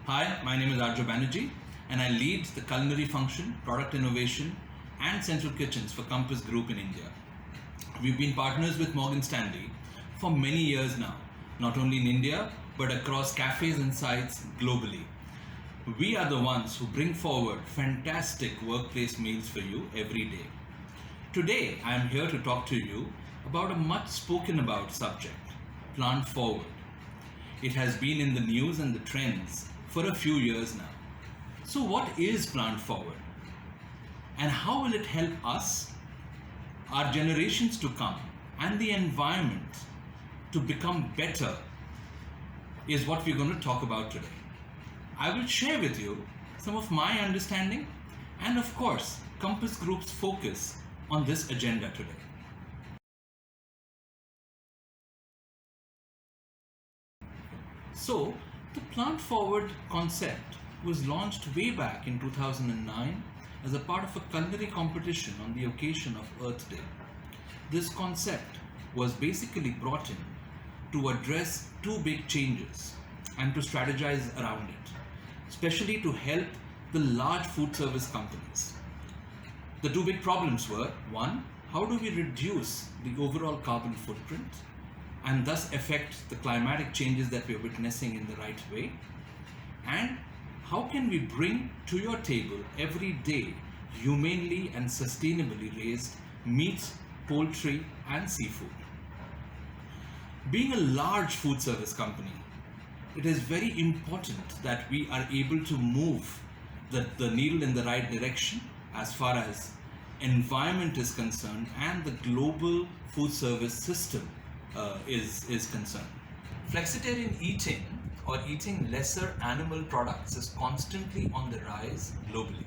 Hi, my name is Arjo Banerjee and I lead the culinary function, product innovation and central kitchens for Compass Group in India. We've been partners with Morgan Stanley for many years now, not only in India but across cafes and sites globally. We are the ones who bring forward fantastic workplace meals for you every day. Today, I am here to talk to you about a much spoken about subject, plant forward. It has been in the news and the trends for a few years now. So, what is plant forward? And how will it help us, our generations to come, and the environment to become better? Is what we're going to talk about today. I will share with you some of my understanding and, of course, Compass Group's focus on this agenda today. So, the Plant Forward concept was launched way back in 2009 as a part of a culinary competition on the occasion of Earth Day. This concept was basically brought in to address two big changes and to strategize around it, especially to help the large food service companies. The two big problems were one, how do we reduce the overall carbon footprint and thus affect the climatic changes that we are witnessing in the right way? And how can we bring to your table every day humanely and sustainably raised meat, poultry, and seafood? Being a large food service company, it is very important that we are able to move the needle in the right direction as far as environment is concerned and the global food service system is concerned. Flexitarian eating or eating lesser animal products is constantly on the rise globally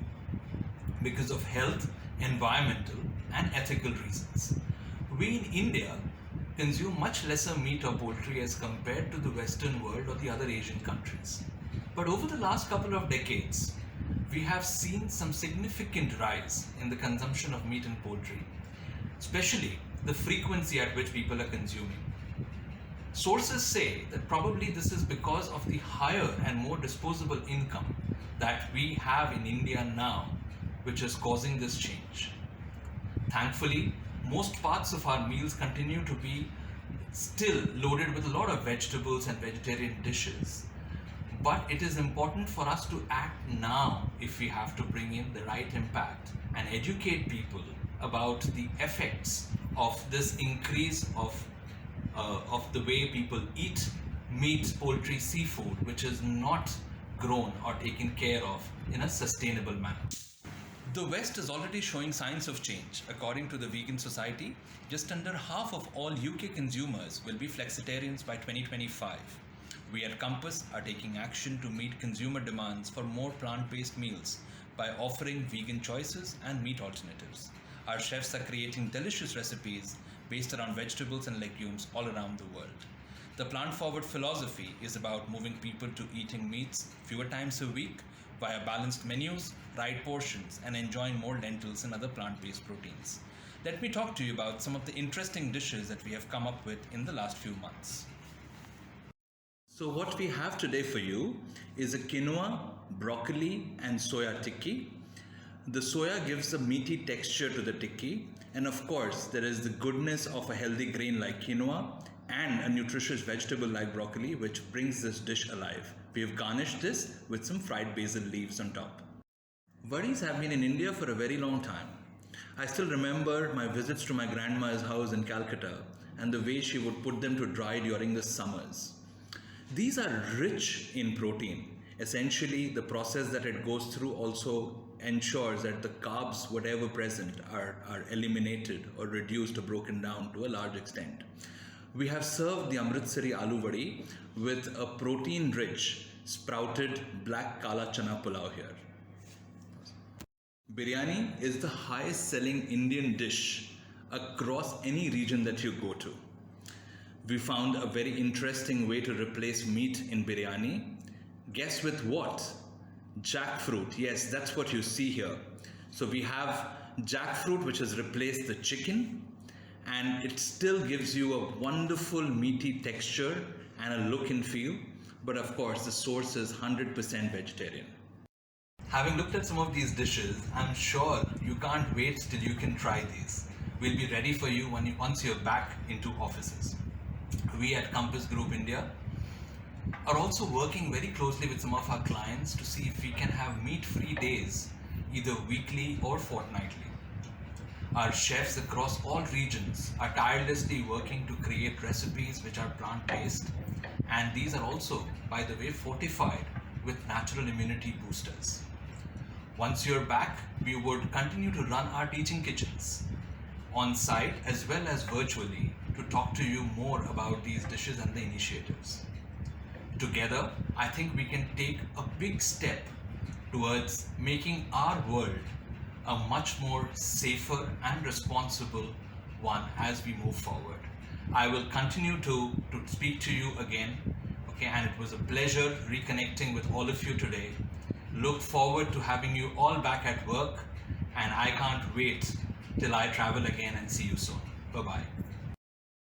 because of health, environmental, and ethical reasons. We in India consume much lesser meat or poultry as compared to the Western world or the other Asian countries. But over the last couple of decades, we have seen some significant rise in the consumption of meat and poultry, especially the frequency at which people are consuming. Sources say that probably this is because of the higher and more disposable income that we have in India now, which is causing this change. Thankfully, most parts of our meals continue to be still loaded with a lot of vegetables and vegetarian dishes. But it is important for us to act now if we have to bring in the right impact and educate people about the effects of this increase of the way people eat meat, poultry, seafood, which is not grown or taken care of in a sustainable manner. The West is already showing signs of change. According to the Vegan Society, just under half of all UK consumers will be flexitarians by 2025. We at Compass are taking action to meet consumer demands for more plant-based meals by offering vegan choices and meat alternatives. Our chefs are creating delicious recipes based around vegetables and legumes all around the world. The Plant Forward philosophy is about moving people to eating meats fewer times a week via balanced menus, right portions, and enjoying more lentils and other plant-based proteins. Let me talk to you about some of the interesting dishes that we have come up with in the last few months. So what we have today for you is a quinoa, broccoli, and soya tikki. The soya gives a meaty texture to the tikki, and of course there is the goodness of a healthy grain like quinoa and a nutritious vegetable like broccoli, which brings this dish alive. We have garnished this with some fried basil leaves on top. Vadis have been in India for a very long time. I still remember my visits to my grandma's house in Calcutta and the way she would put them to dry during the summers. These are rich in protein. Essentially, the process that it goes through also ensures that the carbs, whatever present, are eliminated or reduced or broken down to a large extent. We have served the Amritsari aloo vadi with a protein-rich, sprouted black kala chana pulao here. Biryani is the highest selling Indian dish across any region that you go to. We found a very interesting way to replace meat in biryani. Guess with what? Jackfruit. Yes, that's what you see here. So we have jackfruit which has replaced the chicken, and it still gives you a wonderful meaty texture and a look and feel, but of course the source is 100% vegetarian. Having looked at some of these dishes, I'm sure you can't wait till you can try these. We'll be ready for you once you're back into offices. We at Compass Group India are also working very closely with some of our clients to see if we can have meat-free days, either weekly or fortnightly. Our chefs across all regions are tirelessly working to create recipes which are plant-based, and these are also, by the way, fortified with natural immunity boosters. Once you're back, we would continue to run our teaching kitchens on site as well as virtually to talk to you more about these dishes and the initiatives. Together, I think we can take a big step towards making our world a much more safer and responsible one as we move forward. I will continue to speak to you again, okay, and it was a pleasure reconnecting with all of you today. Look forward to having you all back at work, and I can't wait till I travel again and see you soon. Bye-bye.